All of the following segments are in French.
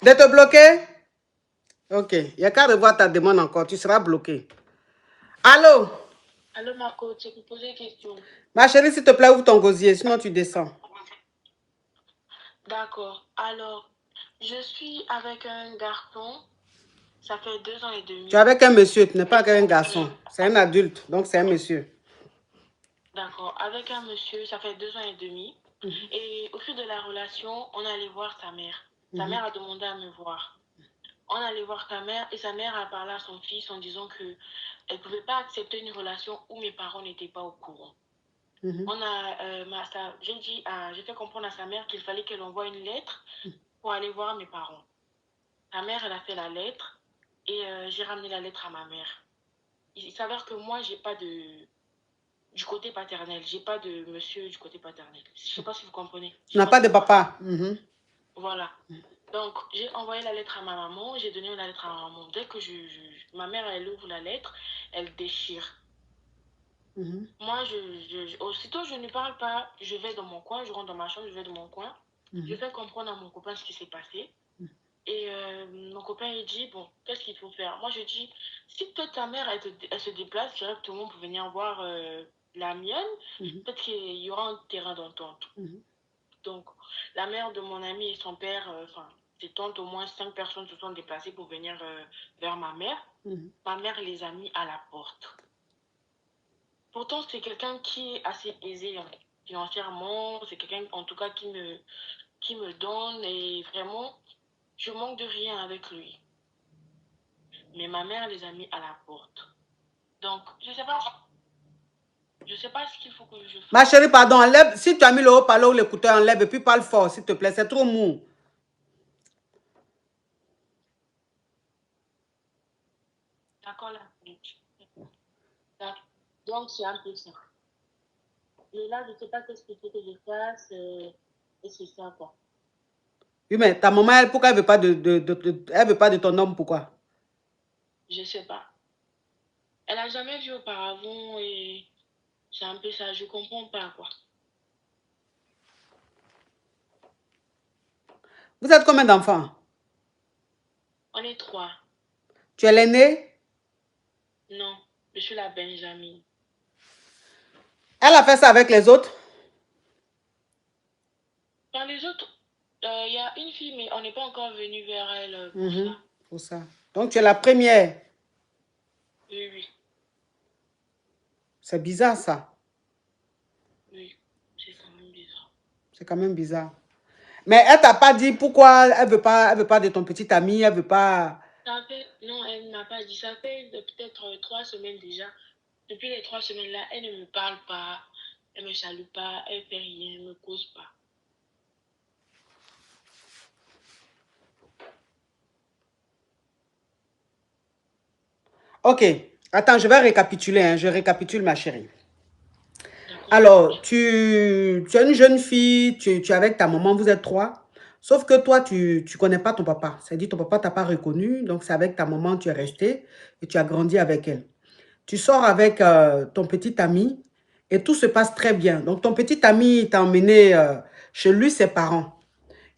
De te bloquer? Ok. Il n'y a qu'à revoir ta demande encore. Tu seras bloqué. Allô? Allô, ma coach, je peux poser une question. Ma chérie, s'il te plaît, ouvre ton gosier, sinon tu descends. D'accord. Alors, je suis avec un garçon. Ça fait 2 ans et demi. Tu es avec un monsieur, tu n'es pas avec un garçon. C'est un adulte, donc c'est un monsieur. D'accord. Avec un monsieur, ça fait 2 ans et demi. Et au fil de la relation, on allait voir sa mère. Sa mère a demandé à me voir. On allait voir sa mère et sa mère a parlé à son fils en disant qu'elle ne pouvait pas accepter une relation où mes parents n'étaient pas au courant. J'ai fait comprendre à sa mère qu'il fallait qu'elle envoie une lettre pour aller voir mes parents. Sa mère, elle a fait la lettre et j'ai ramené la lettre à ma mère. Il s'avère que moi, j'ai pas du côté paternel. J'ai pas de monsieur du côté paternel. Je sais pas si vous comprenez. Tu n'as pas de papa. Voilà. Donc, j'ai envoyé la lettre à ma maman. J'ai donné la lettre à ma maman. Dès que ma mère, elle ouvre la lettre, elle déchire. Moi, aussitôt, je ne parle pas. Je vais dans mon coin. Je rentre dans ma chambre. Je vais dans mon coin. Je fais comprendre à mon copain ce qui s'est passé. Et mon copain, il dit, bon, qu'est-ce qu'il faut faire? Moi, je dis, si peut-être ta mère, elle se déplace directement pour venir voir la mienne, peut-être qu'il y aura un terrain d'entente. Donc, la mère de mon ami et son père, ses tantes, au moins 5 personnes se sont déplacées pour venir vers ma mère. Ma mère les a mis à la porte. Pourtant, c'est quelqu'un qui est assez aisé financièrement. C'est quelqu'un, en tout cas, qui me donne. Et vraiment, je manque de rien avec lui. Mais ma mère les a mis à la porte. Donc, je ne sais pas ce qu'il faut que je fasse. Ma chérie, pardon, enlève. Si tu as mis le haut-parleur ou l'écouteur, enlève et puis parle fort, s'il te plaît. C'est trop mou. D'accord, là. Donc, c'est un peu ça. Mais là, je ne sais pas qu'est-ce qu'il faut que je fasse. Et c'est ça, quoi. Oui, mais ta maman, elle, pourquoi elle ne veut pas elle veut pas de ton homme, pourquoi? Je ne sais pas. Elle n'a jamais vu auparavant et c'est un peu ça. Je ne comprends pas, quoi. Vous êtes combien d'enfants? On est 3. Tu es l'aîné? Non, je suis la Benjamin. Elle a fait ça avec les autres? Dans les autres, il y a une fille, mais on n'est pas encore venu vers elle pour ça. Pour ça. Donc, tu es la première. Oui, oui. C'est bizarre, ça. Oui, c'est quand même bizarre. C'est quand même bizarre. Mais elle t'a pas dit pourquoi elle veut pas de ton petit ami, elle veut pas... Non, elle ne m'a pas dit. Ça fait peut-être 3 semaines déjà. Depuis les 3 semaines-là, elle ne me parle pas, elle ne me salue pas, elle ne fait rien, elle ne me cause pas. Ok. Attends, je vais récapituler. Hein. Je récapitule, ma chérie. Alors, tu es une jeune fille, tu es avec ta maman, vous êtes 3. Sauf que toi, tu ne connais pas ton papa. C'est-à-dire ton papa ne t'a pas reconnu. Donc, c'est avec ta maman que tu es resté et tu as grandi avec elle. Tu sors avec ton petit ami et tout se passe très bien. Donc, ton petit ami t'a emmené chez lui, ses parents.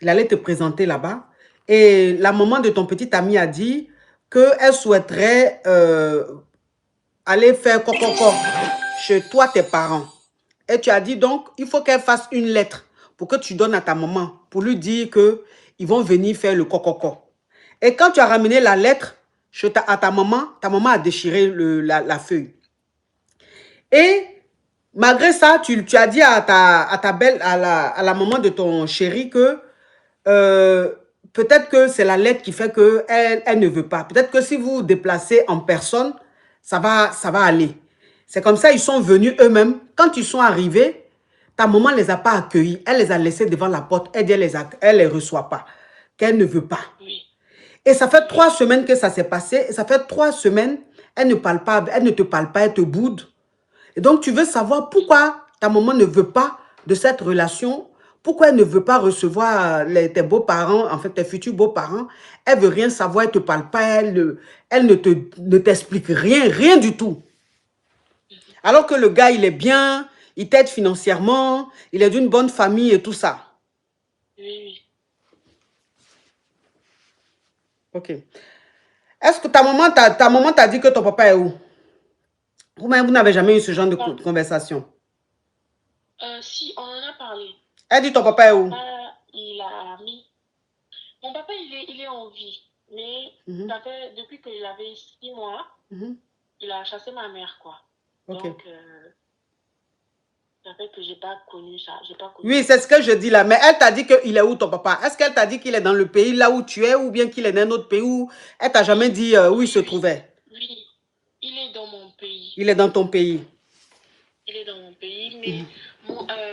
Il allait te présenter là-bas. Et la maman de ton petit ami a dit qu'elle souhaiterait aller faire coco chez toi, tes parents. Et tu as dit donc, il faut qu'elle fasse une lettre pour que tu donnes à ta maman, pour lui dire qu'ils vont venir faire le coco. Et quand tu as ramené la lettre à ta maman a déchiré la feuille. Et malgré ça, tu as dit à la maman de ton chéri que peut-être que c'est la lettre qui fait qu'elle ne veut pas. Peut-être que si vous vous déplacez en personne, ça va aller. C'est comme ça, ils sont venus eux-mêmes. Quand ils sont arrivés, ta maman ne les a pas accueillis. Elle les a laissés devant la porte. Elle dit, elle les reçoit pas. Qu'elle ne veut pas. Oui. Et ça fait 3 semaines que ça s'est passé. Et ça fait 3 semaines, elle ne parle pas, elle ne te parle pas, elle te boude. Et donc, tu veux savoir pourquoi ta maman ne veut pas de cette relation. Pourquoi elle ne veut pas recevoir tes beaux-parents, en fait, tes futurs beaux-parents. Elle ne veut rien savoir, elle ne te parle pas, elle ne t'explique rien, rien du tout. Alors que le gars, il est bien, il t'aide financièrement, il est d'une bonne famille et tout ça. Oui, oui. Ok. Est-ce que ta maman t'a dit que ton papa est où? Vous n'avez jamais eu ce genre de conversation? Si, on en a parlé. Elle dit ton papa est où? Il a mis... Mon papa, il est en vie. Mais ça fait, depuis que j'avais 6 mois, il a chassé ma mère, quoi. Okay. Donc, ça fait que j'ai pas connu ça. Oui, c'est ce que je dis là. Mais elle t'a dit qu'il est où ton papa? Est-ce qu'elle t'a dit qu'il est dans le pays là où tu es ou bien qu'il est dans un autre pays où elle t'a jamais dit où il se trouvait? Oui, il est dans mon pays. Il est dans ton pays. Il est dans mon pays, mais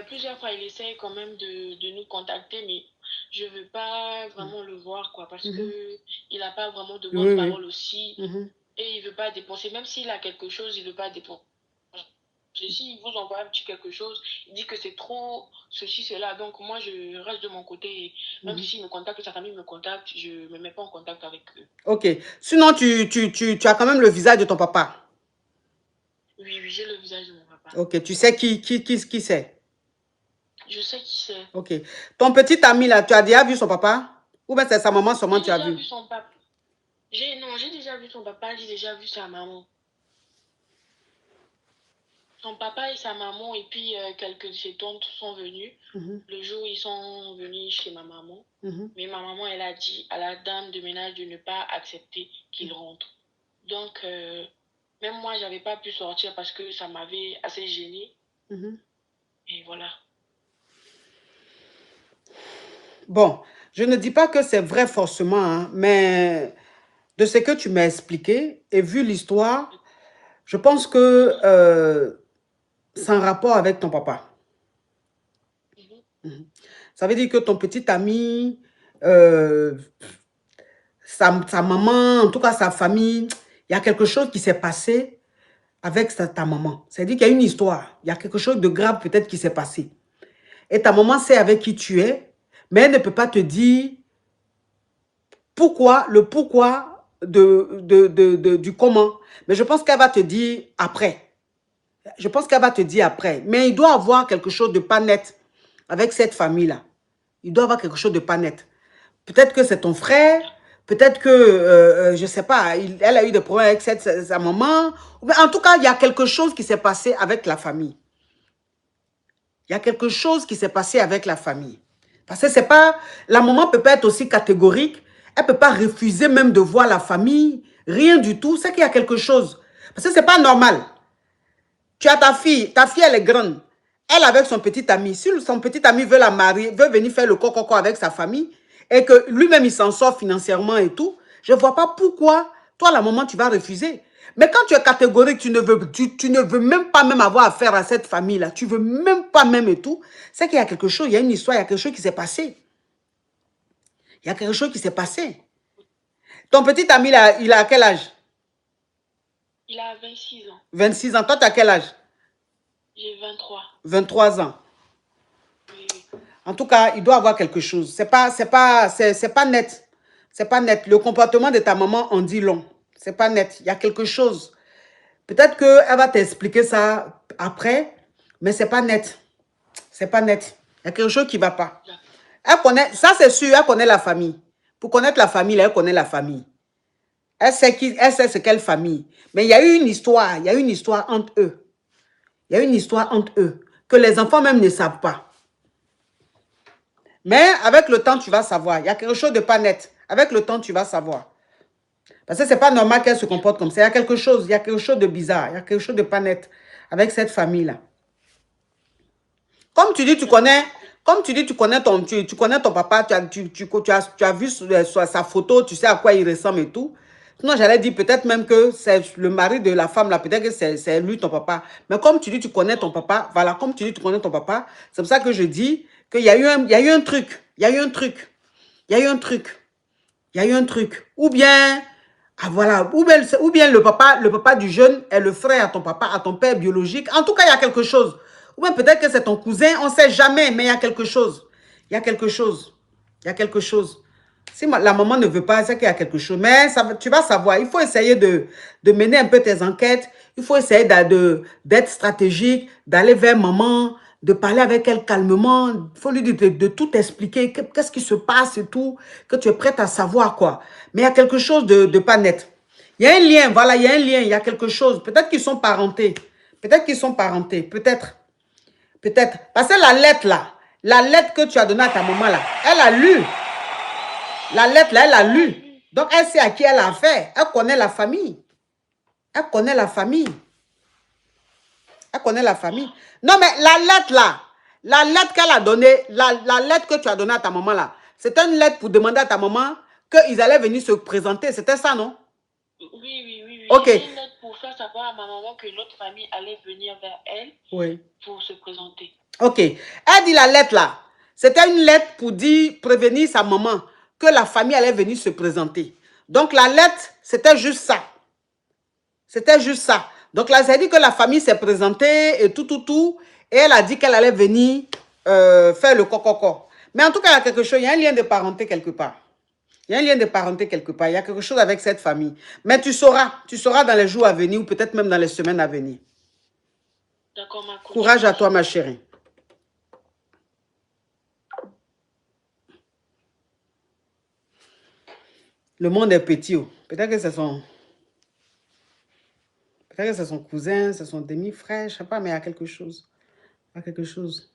plusieurs fois, il essaie quand même de nous contacter, mais je ne veux pas vraiment le voir, quoi, parce qu'il n'a pas vraiment de bonne parole aussi, et il ne veut pas dépenser, même s'il a quelque chose, il ne veut pas dépenser. Si il vous envoie un petit quelque chose, il dit que c'est trop ceci, cela, donc moi, je reste de mon côté, même s'il me contacte, sa famille me contacte, je ne me mets pas en contact avec eux. Ok. Sinon, tu as quand même le visage de ton papa? Oui, j'ai le visage de mon papa. Ok, tu sais qui c'est? Je sais qui c'est. Ok. Ton petit ami là, tu as déjà vu son papa? Ou bien c'est sa maman seulement tu as vu? J'ai déjà vu son papa. Non, j'ai déjà vu son papa, j'ai déjà vu sa maman. Son papa et sa maman, et puis quelques de ses tantes sont venus. Le jour où ils sont venus chez ma maman. Mais ma maman, elle a dit à la dame de ménage de ne pas accepter qu'il rentre. Donc, même moi, je n'avais pas pu sortir parce que ça m'avait assez gênée. Et voilà. Bon, je ne dis pas que c'est vrai forcément, hein, mais de ce que tu m'as expliqué et vu l'histoire, je pense que c'est en rapport avec ton papa. Ça veut dire que ton petit ami, sa maman, en tout cas sa famille, il y a quelque chose qui s'est passé avec ta maman. C'est-à-dire qu'il y a une histoire, il y a quelque chose de grave peut-être qui s'est passé. Et ta maman sait avec qui tu es, mais elle ne peut pas te dire le pourquoi du comment. Mais je pense qu'elle va te dire après. Je pense qu'elle va te dire après. Mais il doit avoir quelque chose de pas net avec cette famille-là. Il doit avoir quelque chose de pas net. Peut-être que c'est ton frère. Peut-être que, je ne sais pas, elle a eu des problèmes avec sa maman. Mais en tout cas, il y a quelque chose qui s'est passé avec la famille. Il y a quelque chose qui s'est passé avec la famille. Parce que c'est pas... La maman peut pas être aussi catégorique. Elle ne peut pas refuser même de voir la famille. Rien du tout. C'est qu'il y a quelque chose. Parce que c'est pas normal. Tu as ta fille elle est grande. Elle avec son petit ami. Si son petit ami veut la marier, veut venir faire le coco avec sa famille, et que lui-même il s'en sort financièrement et tout, je ne vois pas pourquoi, toi la maman, tu vas refuser. Mais quand tu es catégorique, tu ne veux même pas même avoir affaire à cette famille-là, tu ne veux même pas même et tout, c'est qu'il y a quelque chose, il y a une histoire, il y a quelque chose qui s'est passé. Il y a quelque chose qui s'est passé. Ton petit ami, là, il a quel âge? Il a 26 ans. 26 ans. Toi, tu as quel âge? J'ai 23. 23 ans. Oui. En tout cas, il doit avoir quelque chose. C'est pas net. C'est pas net. Le comportement de ta maman en dit long. C'est pas net. Il y a quelque chose. Peut-être qu'elle va t'expliquer ça après, mais c'est pas net. C'est pas net. Il y a quelque chose qui ne va pas. Elle connaît, ça c'est sûr, elle connaît la famille. Pour connaître la famille, elle connaît la famille. Elle sait c'est quelle famille. Mais il y a eu une histoire. Il y a eu une histoire entre eux. Il y a une histoire entre eux que les enfants même ne savent pas. Mais avec le temps, tu vas savoir. Il y a quelque chose de pas net. Avec le temps, tu vas savoir. Parce que ce n'est pas normal qu'elle se comporte comme ça. Il y a quelque chose de bizarre. Il y a quelque chose de pas net avec cette famille-là. Comme tu dis, tu connais ton papa, tu as vu sa photo, tu sais à quoi il ressemble et tout. Sinon, j'allais dire peut-être même que c'est le mari de la femme là, peut-être que c'est lui ton papa. Mais comme tu dis, tu connais ton papa, voilà, comme tu dis, tu connais ton papa, c'est pour ça que je dis qu'il y a eu un truc. Il y a eu un truc. Il y a eu un truc. Il y a eu un truc. Ou bien, ah voilà, ou bien le papa du jeune est le frère à ton papa, à ton père biologique. En tout cas, il y a quelque chose. Ou bien peut-être que c'est ton cousin, on ne sait jamais, mais il y a quelque chose. Il y a quelque chose. Il y a quelque chose. Si la maman ne veut pas, c'est qu'il y a quelque chose. Mais ça, tu vas savoir, il faut essayer de mener un peu tes enquêtes. Il faut essayer d'être stratégique, d'aller vers maman, de parler avec elle calmement. Il faut lui dire de tout expliquer. Qu'est-ce qui se passe et tout. Que tu es prête à savoir, quoi. Mais il y a quelque chose de pas net. Il y a un lien, voilà, il y a un lien, il y a quelque chose. Peut-être qu'ils sont parentés. Peut-être qu'ils sont parentés. Peut-être. Peut-être. Parce que la lettre, là, la lettre que tu as donnée à ta maman, là, elle a lu. La lettre, là, elle a lu. Donc, elle sait à qui elle a affaire. Elle connaît la famille. Elle connaît la famille. Elle connaît la famille. Non, mais la lettre là, la lettre qu'elle a donnée, la lettre que tu as donnée à ta maman là, c'était une lettre pour demander à ta maman qu'ils allaient venir se présenter. C'était ça, non? Oui. Ok. C'était une lettre pour faire savoir à ma maman que notre famille allait venir vers elle pour se présenter. Ok. Elle dit la lettre là, c'était une lettre pour dire, prévenir sa maman que la famille allait venir se présenter. Donc la lettre, c'était juste ça. C'était juste ça. Donc là, ça dit que la famille s'est présentée et tout. Et elle a dit qu'elle allait venir faire le coco. Mais en tout cas, il y a quelque chose, il y a un lien de parenté quelque part. Il y a un lien de parenté quelque part. Il y a quelque chose avec cette famille. Mais tu sauras dans les jours à venir ou peut-être même dans les semaines à venir. D'accord, ma coach. Courage à toi, ma chérie. Le monde est petit. Peut-être que c'est son... Peut-être que c'est son cousin, c'est son demi-frère, je ne sais pas, mais il y a quelque chose. Il y a quelque chose.